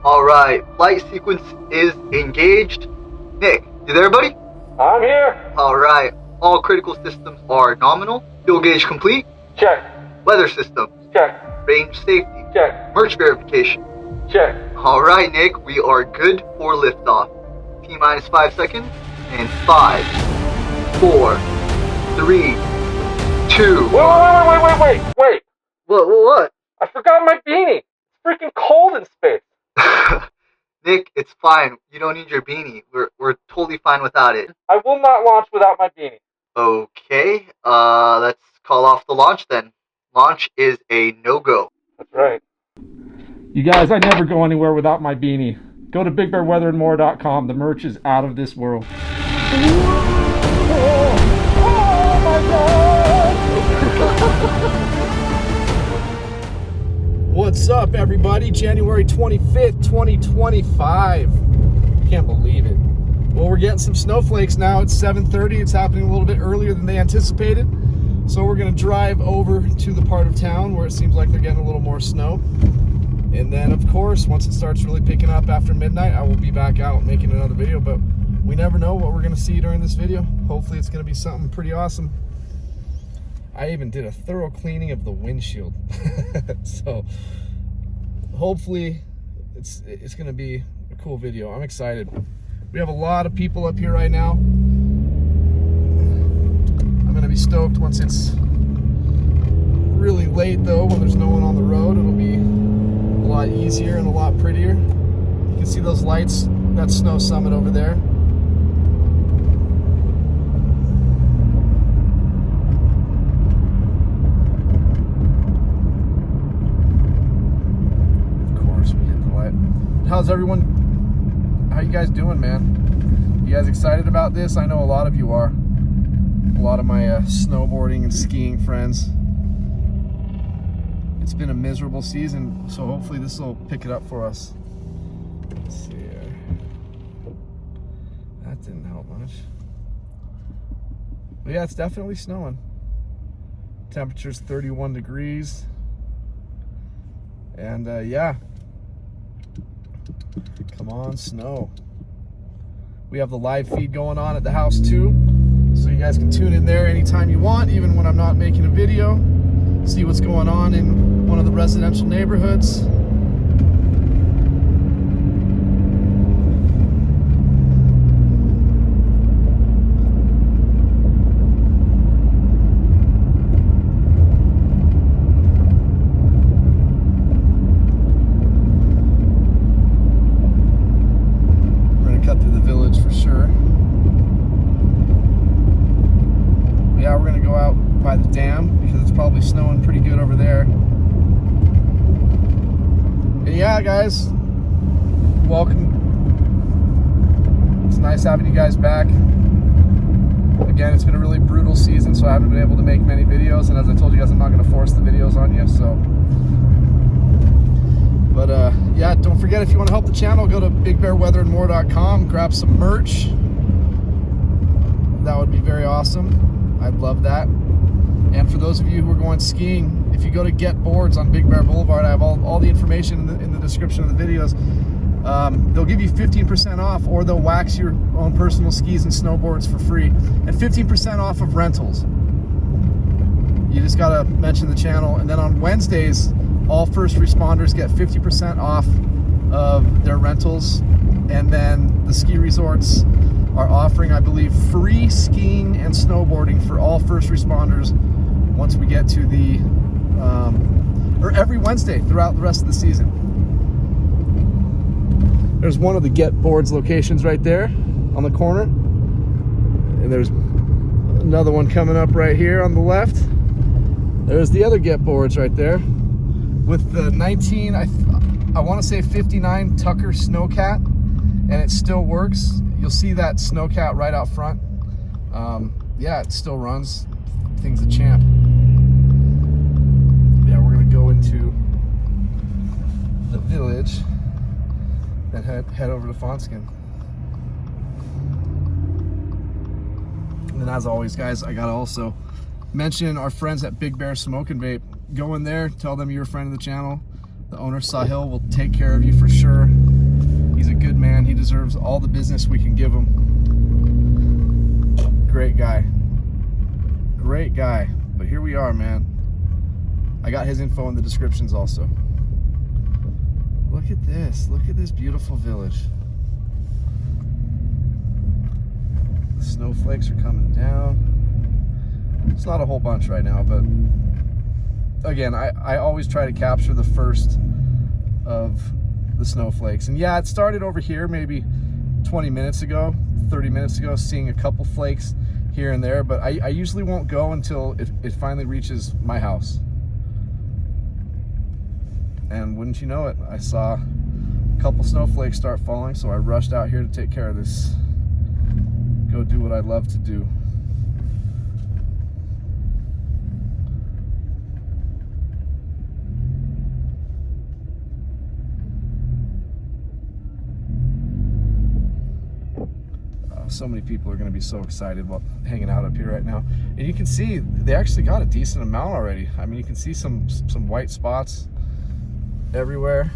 Alright, flight sequence is engaged. Nick, you there, buddy? I'm here. Alright, all critical systems are nominal. Fuel gauge complete. Check. Weather system. Check. Range safety. Check. Merge verification. Check. Alright, Nick, we are good for liftoff. T-minus 5 seconds. And 5, 4, 3, 2. Wait. What? I forgot my beanie. It's freaking cold in space. Nick, it's fine. You don't need your beanie. We're totally fine without it. I will not launch without my beanie. Okay, let's call off the launch then. Launch is a no-go. That's right. You guys, I never go anywhere without my beanie. Go to bigbearweatherandmore.com. The merch is out of this world. Oh my God! What's up, everybody? January 25th, 2025. Can't believe it. Well, we're getting some snowflakes now. It's 7:30. It's happening a little bit earlier than they anticipated. So we're going to drive over to the part of town where it seems like they're getting a little more snow. And then, of course, once it starts really picking up after midnight, I will be back out making another video. But we never know what we're going to see during this video. Hopefully it's going to be something pretty awesome. I even did a thorough cleaning of the windshield. So hopefully it's going to be a cool video. I'm excited. We have a lot of people up here right now. I'm going to be stoked once it's really late, though, when there's no one on the road. It'll be a lot easier and a lot prettier. You can see those lights, that snow summit over there. Of course, we hit the light. How's everyone? How you guys doing, man? You guys excited about this? I know a lot of you are. A lot of my snowboarding and skiing friends. It's been a miserable season, so hopefully this will pick it up for us. Let's see here. That didn't help much. But yeah, it's definitely snowing. Temperature's 31 degrees. And yeah. Come on, snow. We have the live feed going on at the house too. So you guys can tune in there anytime you want, even when I'm not making a video. See what's going on in one of the residential neighborhoods. We're gonna cut through the village for sure. Yeah, we're gonna go out by the dam because it's probably snowing pretty good over there. And yeah, guys, welcome. It's nice having you guys back. Again, it's been a really brutal season, so I haven't been able to make many videos, and as I told you guys, I'm not going to force the videos on you. So but yeah, don't forget, if you want to help the channel, go to bigbearweatherandmore.com, grab some merch. That would be very awesome. I'd love that. And for those of you who are going skiing, if you go to Getboards on Big Bear Boulevard, I have all the information in the description of the videos. They'll give you 15% off, or they'll wax your own personal skis and snowboards for free, and 15% off of rentals. You just gotta mention the channel. And then on Wednesdays, all first responders get 50% off of their rentals. And then the ski resorts are offering, I believe, free skiing and snowboarding for all first responders once we get to the, or every Wednesday throughout the rest of the season. There's one of the Getboards locations right there on the corner. And there's another one coming up right here on the left. There's the other Getboards right there with the 19, I want to say 59 Tucker Snowcat, and it still works. You'll see that Snowcat right out front. Yeah, it still runs. Thing's a champ. Yeah, we're gonna go into the village and head over to Fawnskin. And then, as always, guys, I gotta also mention our friends at Big Bear Smoke and Vape. Go in there, tell them you're a friend of the channel. The owner, Sahil, will take care of you for sure. deserves all the business we can give him. Great guy. Great guy. But here we are, man. I got his info in the descriptions also. Look at this. Look at this beautiful village. The snowflakes are coming down. It's not a whole bunch right now, but again, I always try to capture the first of the snowflakes. And yeah, it started over here maybe 20 minutes ago, 30 minutes ago, seeing a couple flakes here and there, but I usually won't go until it finally reaches my house. And wouldn't you know it, I saw a couple snowflakes start falling, so I rushed out here to take care of this. Go do what I love to do. So many people are going to be so excited about hanging out up here right now. And you can see they actually got a decent amount already. I mean, you can see some white spots everywhere.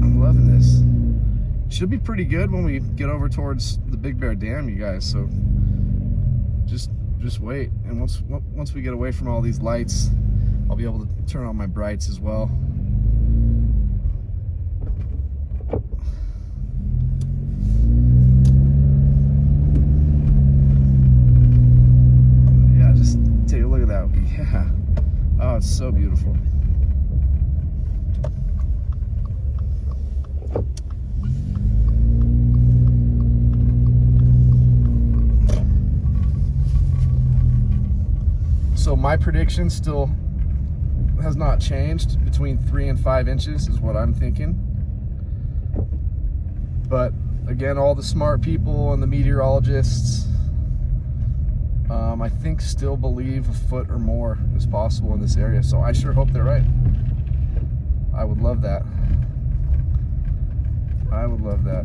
I'm loving this. Should be pretty good when we get over towards the Big Bear Dam, you guys. So just wait. And once we get away from all these lights, I'll be able to turn on my brights as well. Take a look at that. Yeah. Oh, it's so beautiful. So my prediction still has not changed. Between 3 and 5 inches is what I'm thinking. But again, all the smart people and the meteorologists, I think still believe a foot or more is possible in this area. So I sure hope they're right. I would love that. I would love that.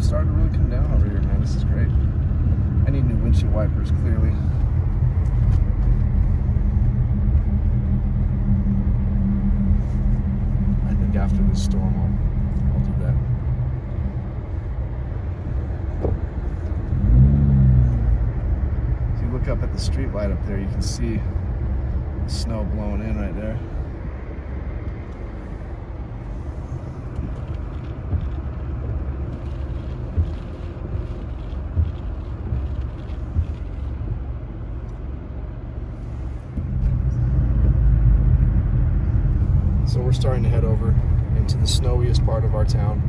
Starting to really come down over here, man. This is great. I need new windshield wipers, clearly. I think after this storm, I'll do that. If you look up at the street light up there, you can see the snow blowing in right there. So we're starting to head over into the snowiest part of our town,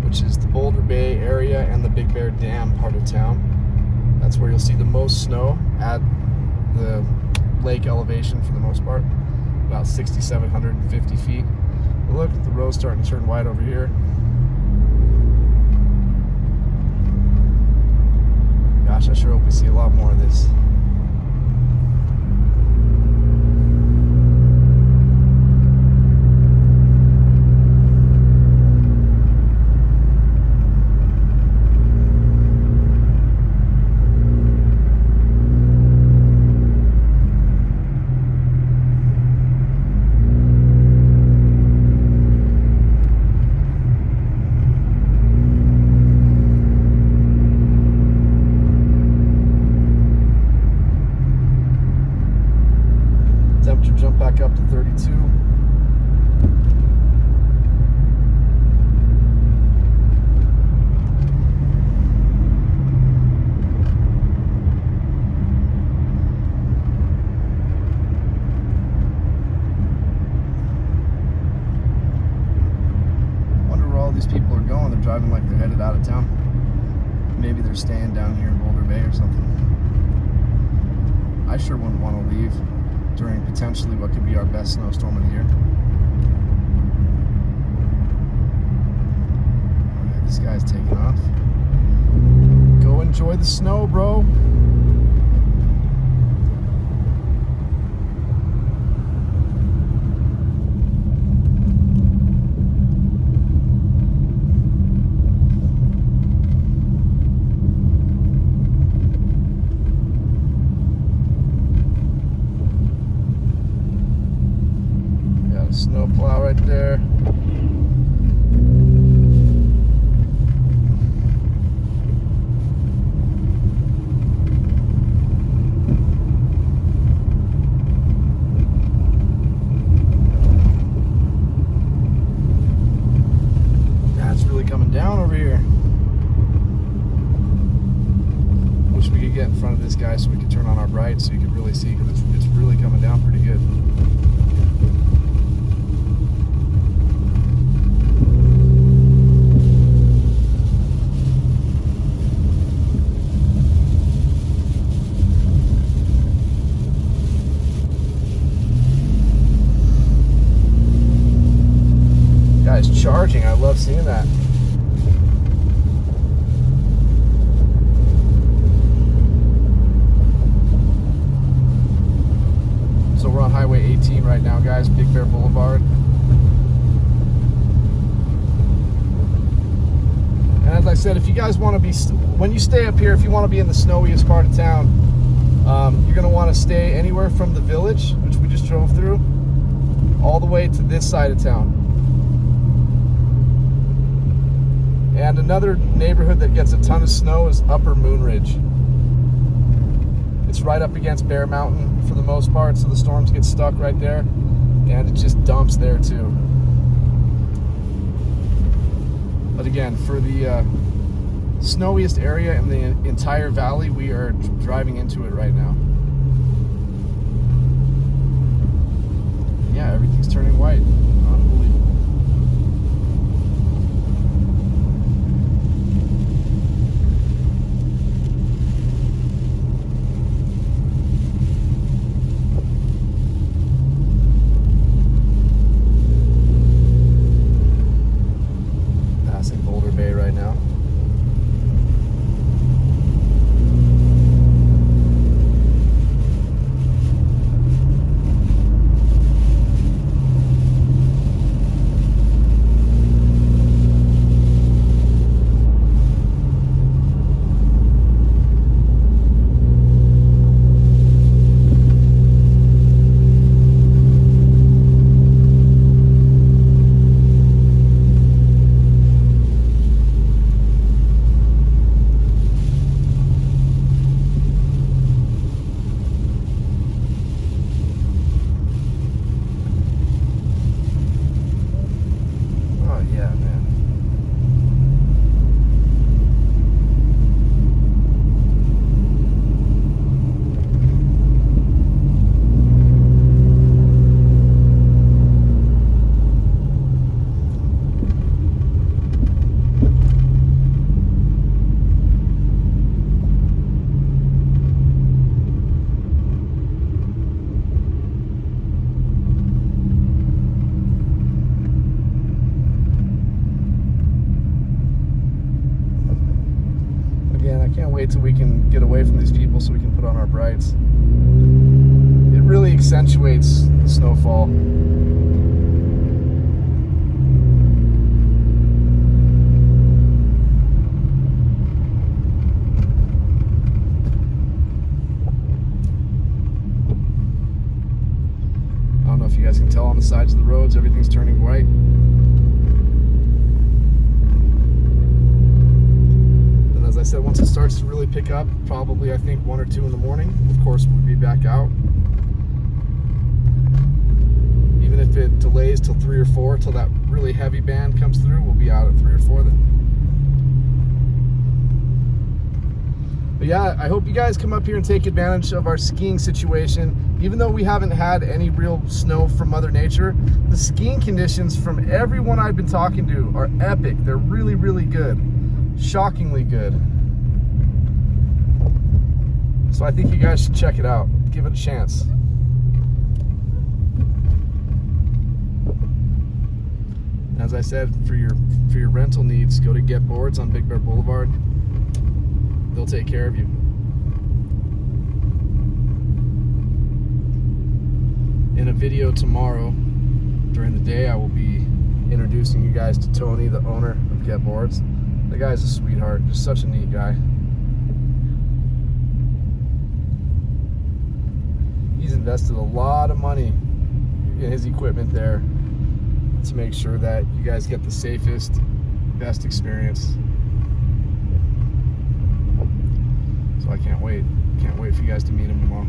which is the Boulder Bay area and the Big Bear Dam part of town. That's where you'll see the most snow at the lake elevation for the most part, about 6,750 feet. But look, the road's starting to turn white over here. Gosh, I sure hope we see a lot more of this. driving like they're headed out of town. Maybe they're staying down here in Boulder Bay or something. I sure wouldn't want to leave during potentially what could be our best snowstorm of the year. Alright, this guy's taking off. Go enjoy the snow, bro. Snowplow right there. That's really coming down over here. Wish we could get in front of this guy so we could turn on our brights so you could really see, because it's really coming down pretty good. Charging, I love seeing that. So we're on Highway 18 right now, guys, Big Bear Boulevard. And as I said, if you guys want to be, when you stay up here, if you want to be in the snowiest part of town, you're going to want to stay anywhere from the village, which we just drove through, all the way to this side of town. And another neighborhood that gets a ton of snow is Upper Moonridge. It's right up against Bear Mountain for the most part, so the storms get stuck right there, and it just dumps there too. But again, for the snowiest area in the entire valley, we are driving into it right now. Yeah, everything's turning white. Unbelievable. Right now. Wait till we can get away from these people so we can put on our brights. It really accentuates the snowfall. I don't know if you guys can tell on the sides of the roads, everything's turning white. As I said, once it starts to really pick up, probably I think 1 or 2 in the morning, of course we'll be back out. Even if it delays till 3 or 4, till that really heavy band comes through, we'll be out at 3 or 4 then. But yeah, I hope you guys come up here and take advantage of our skiing situation. Even though we haven't had any real snow from Mother Nature, the skiing conditions from everyone I've been talking to are epic. They're really, really good. Shockingly good. So I think you guys should check it out. Give it a chance. As I said, for your rental needs, go to Getboards on Big Bear Boulevard. They'll take care of you. In a video tomorrow during the day, I will be introducing you guys to Tony, the owner of Getboards. The guy's a sweetheart, just such a neat guy. He's invested a lot of money in his equipment there to make sure that you guys get the safest, best experience. So I can't wait for you guys to meet him tomorrow.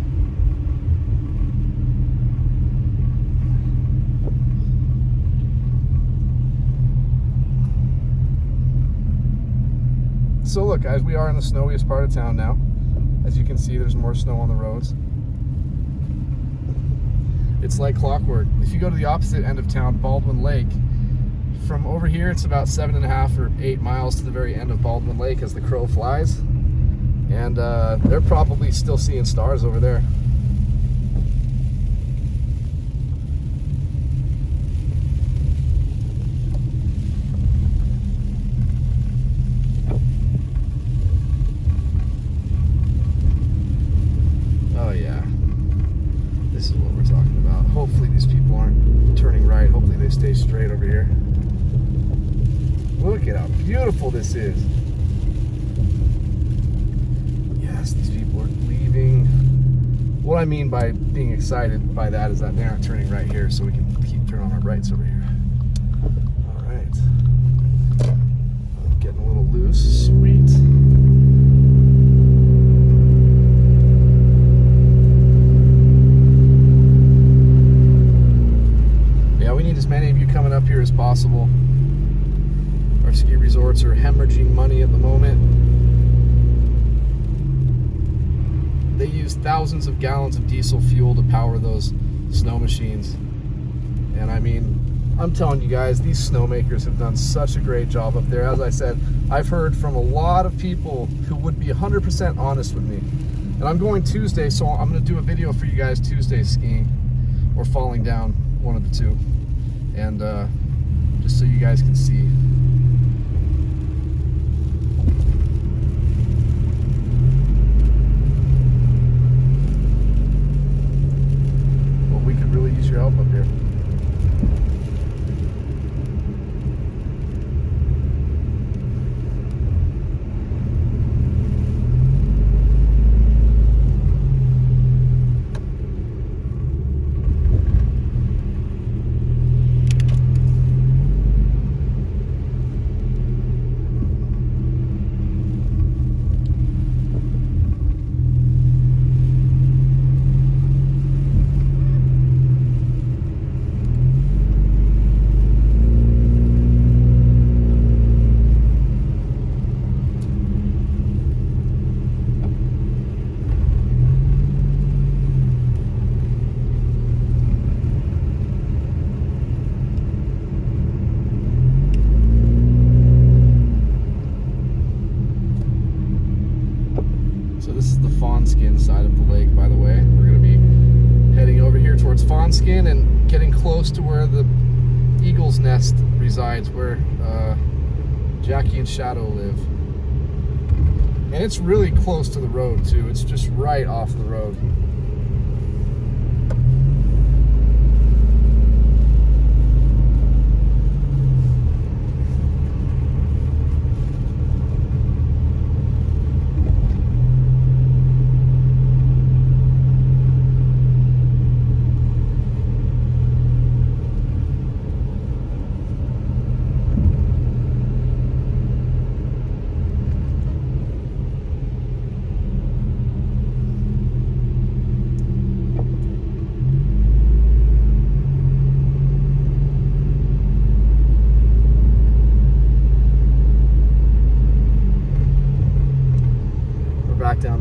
So look guys, we are in the snowiest part of town now. As you can see, there's more snow on the roads. It's like clockwork. If you go to the opposite end of town, Baldwin Lake, from over here it's about 7.5 or 8 miles to the very end of Baldwin Lake as the crow flies. And they're probably still seeing stars over there. Oh yeah, this is what we're talking about. Hopefully these people aren't turning right. Hopefully they stay straight over here. Look at how beautiful this is. Yes, these people are leaving. What I mean by being excited by that is that they aren't turning right here, so we can keep turning on our rights over here. All right. Getting a little loose. Sweet. We need as many of you coming up here as possible. Our ski resorts are hemorrhaging money at the moment. They use thousands of gallons of diesel fuel to power those snow machines. And I mean, I'm telling you guys, these snowmakers have done such a great job up there. As I said, I've heard from a lot of people who would be 100% honest with me. And I'm going Tuesday, so I'm going to do a video for you guys Tuesday skiing or falling down, one of the two. And just so you guys can see. Well, we could really use your help up here. This is the Fawnskin side of the lake, by the way. We're going to be heading over here towards Fawnskin and getting close to where the eagle's nest resides, where Jackie and Shadow live. And it's really close to the road, too. It's just right off the road.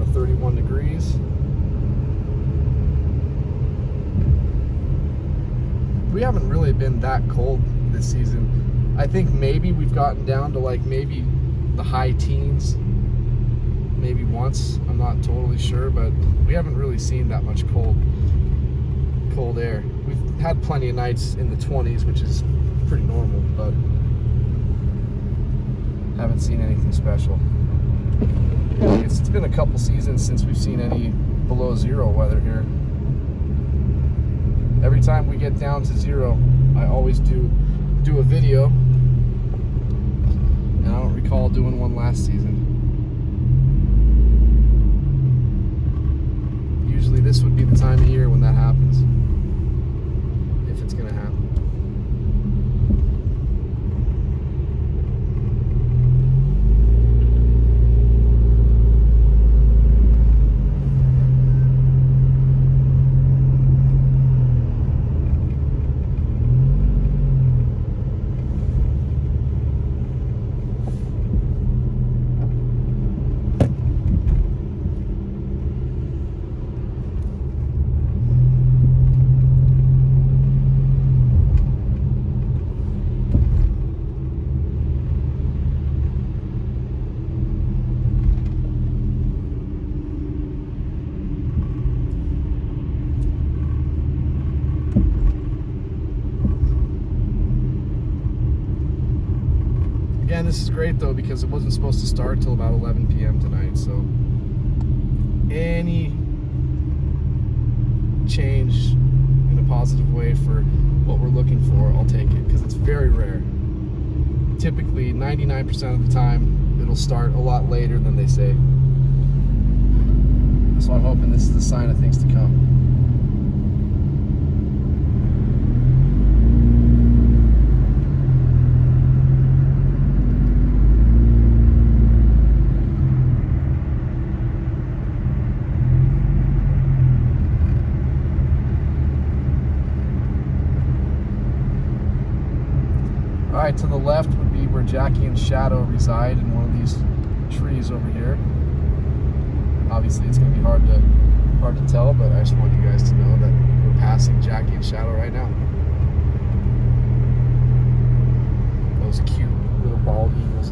above 31 degrees. We haven't really been that cold this season. I think maybe we've gotten down to like maybe the high teens, maybe once. I'm not totally sure, but we haven't really seen that much cold air. We've had plenty of nights in the 20s, which is pretty normal, but haven't seen anything special. It's been a couple seasons since we've seen any below zero weather here. Every time we get down to zero, I always do a video, and I don't recall doing one last season. Usually this would be the time of year when that happens, if it's gonna happen. Again, this is great though because it wasn't supposed to start till about 11 p.m. tonight, so any change in a positive way for what we're looking for, I'll take it, because it's very rare. Typically 99% of the time it'll start a lot later than they say, so I'm hoping this is a sign of things to come. Alright, to the left would be where Jackie and Shadow reside, in one of these trees over here. Obviously it's going to be hard to tell, but I just want you guys to know that we're passing Jackie and Shadow right now. Those cute little bald eagles.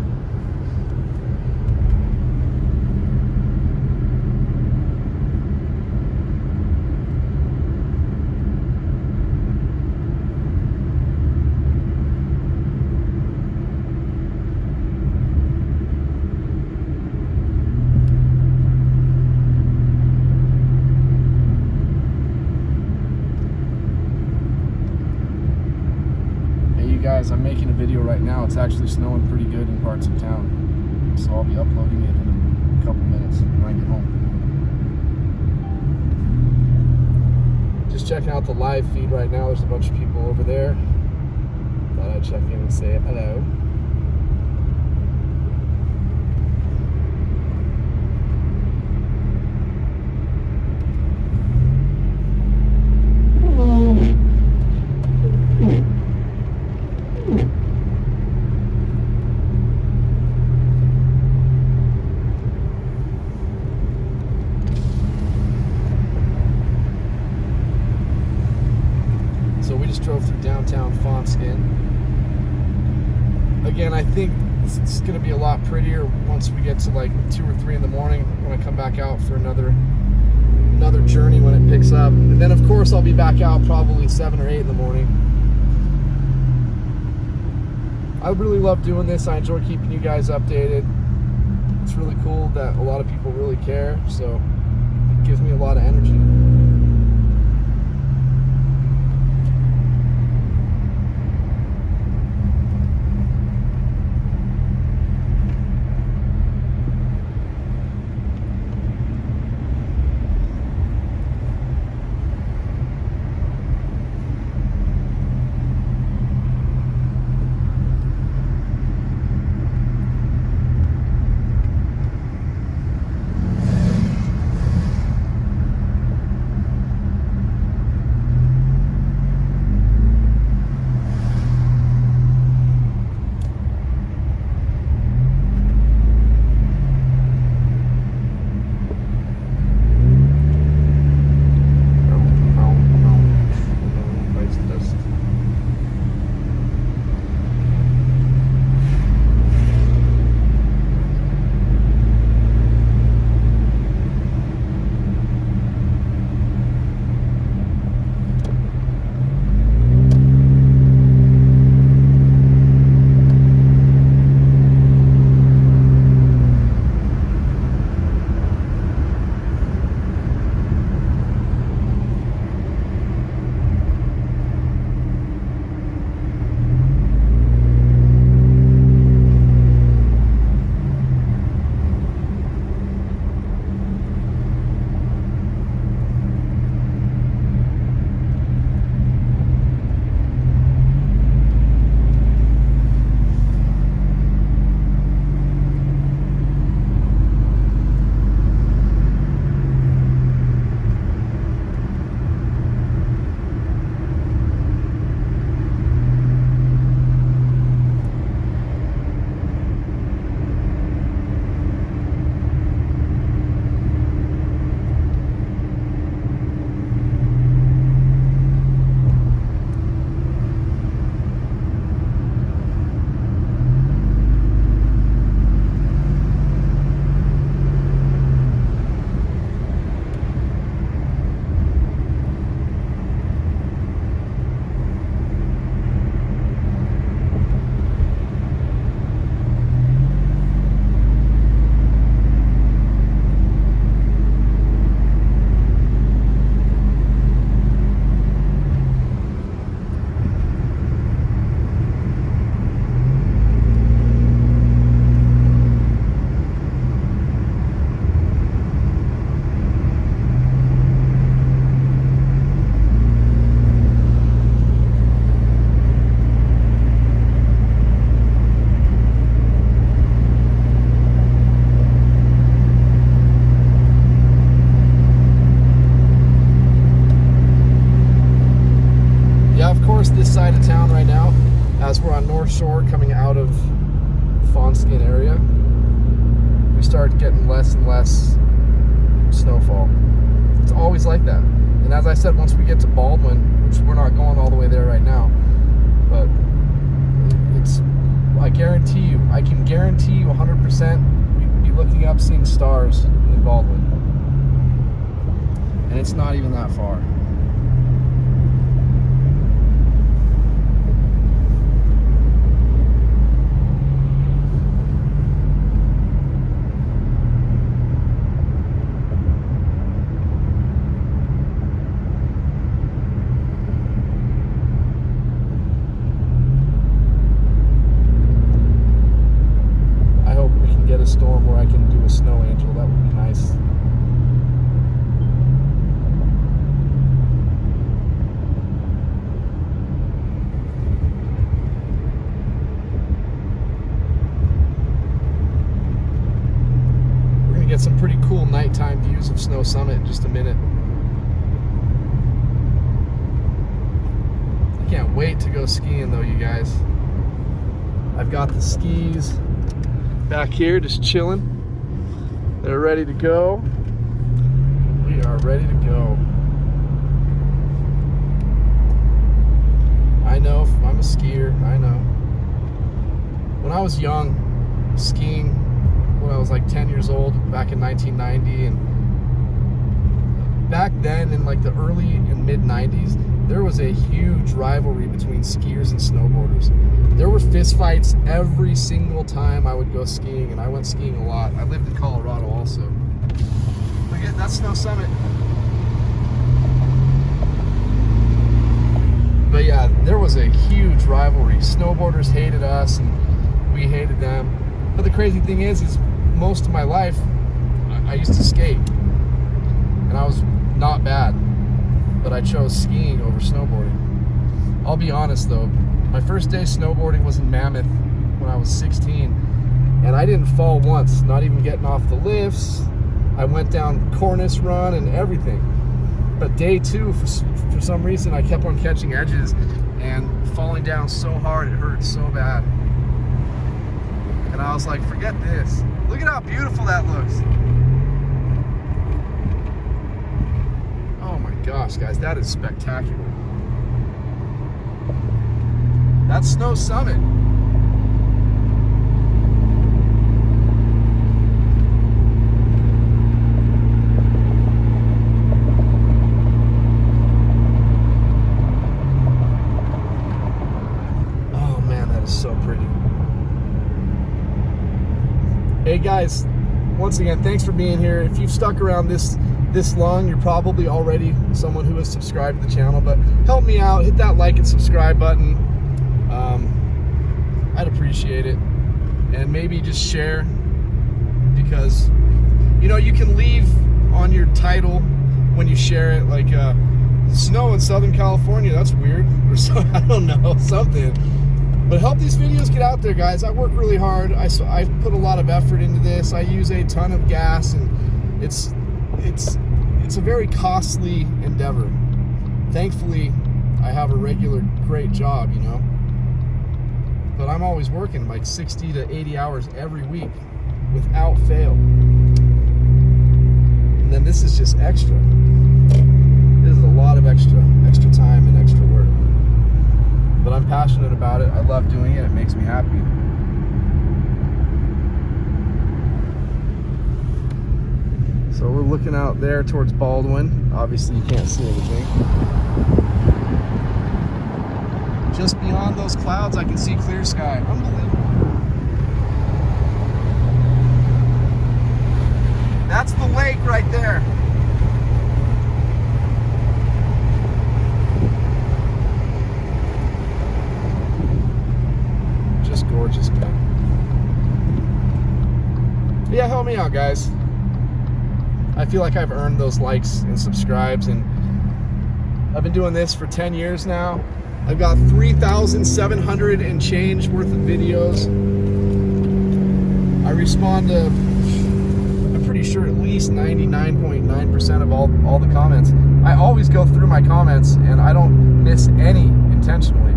Guys, I'm making a video right now. It's actually snowing pretty good in parts of town, so I'll be uploading it in a couple minutes when I get home. Just checking out the live feed right now. There's a bunch of people over there. Thought I'd check in and say hello. Drove through downtown Fawnskin. Again, I think it's going to be a lot prettier once we get to like 2 or 3 in the morning when I come back out for another journey when it picks up. And then of course I'll be back out probably 7 or 8 in the morning. I really love doing this. I enjoy keeping you guys updated. It's really cool that a lot of people really care, so it gives me a lot of energy. Fawnskin area, we start getting less and less snowfall. It's always like that. And as I said, once we get to Baldwin, which we're not going all the way there right now, but I guarantee you, I can guarantee you 100% we'd be looking up seeing stars in Baldwin. And it's not even that far. Storm where I can do a snow angel. That would be nice. We're gonna get some pretty cool nighttime views of Snow Summit in just a minute. I can't wait to go skiing though, you guys. I've got the skis back here just chilling. They're ready to go. We are ready to go. I know, I'm a skier, I know. When I was young, skiing, when I was like 10 years old, back in 1990, and back then in like the early and mid 90s, there was a huge rivalry between skiers and snowboarders. There were fist fights every single time I would go skiing, and I went skiing a lot. I lived in Colorado also. Look at that Snow Summit. But yeah, there was a huge rivalry. Snowboarders hated us and we hated them. But the crazy thing is most of my life, I used to skate. And I was not bad. But I chose skiing over snowboarding. I'll be honest though, my first day snowboarding was in Mammoth when I was 16, and I didn't fall once, not even getting off the lifts. I went down cornice run and everything. But day two, for some reason, I kept on catching edges and falling down so hard, it hurt so bad. And I was like, forget this. Look at how beautiful that looks. Oh my gosh, guys, that is spectacular. That's Snow Summit. Oh man, that is so pretty. Hey guys, once again, thanks for being here. If you've stuck around this long, you're probably already someone who has subscribed to the channel, but help me out, hit that like and subscribe button. I'd appreciate it, and maybe just share, because you know you can leave on your title when you share it like snow in Southern California, that's weird, or so, I don't know, something. But help these videos get out there, guys. I work really hard. I put a lot of effort into this. I use a ton of gas, and it's a very costly endeavor. Thankfully, I have a regular great job, you know. But I'm always working like 60 to 80 hours every week without fail. And then this is just extra. This is a lot of extra time and extra work. But I'm passionate about it. I love doing it. It makes me happy. So we're looking out there towards Baldwin. Obviously you can't see anything. Just beyond those clouds, I can see clear sky. Unbelievable. That's the lake right there. Just gorgeous, man. Yeah, help me out, guys. I feel like I've earned those likes and subscribes, and I've been doing this for 10 years now. I've got 3,700 and change worth of videos. I respond to, I'm pretty sure, at least 99.9% of all the comments. I always go through my comments, and I don't miss any intentionally.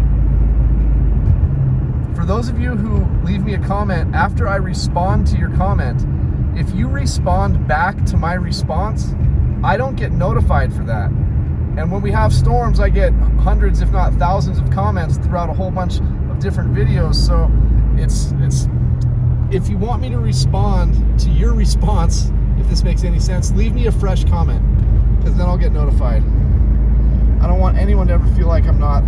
For those of you who leave me a comment, after I respond to your comment, if you respond back to my response, I don't get notified for that. And when we have storms, I get hundreds, if not thousands of comments throughout a whole bunch of different videos. So it's if you want me to respond to your response, if this makes any sense, leave me a fresh comment, because then I'll get notified. I don't want anyone to ever feel like I'm not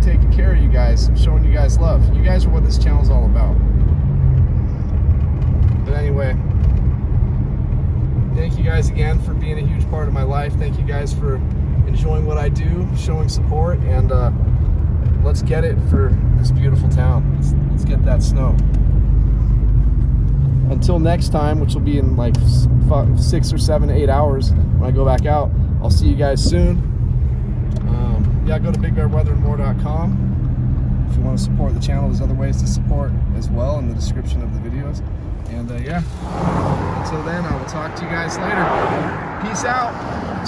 taking care of you guys, showing you guys love. You guys are what this channel's all about. But anyway, thank you guys again for being a huge part of my life. Thank you guys for enjoying what I do, showing support, and let's get it for this beautiful town. Let's get that snow. Until next time, which will be in like 6 or 7, 8 hours when I go back out. I'll see you guys soon. Yeah, go to bigbearweatherandmore.com if you want to support the channel. There's other ways to support as well in the description of the videos. And yeah, until then, I will talk to you guys later. Peace out.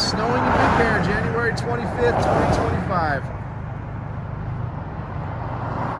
Snowing in Big Bear, January 25th, 2025.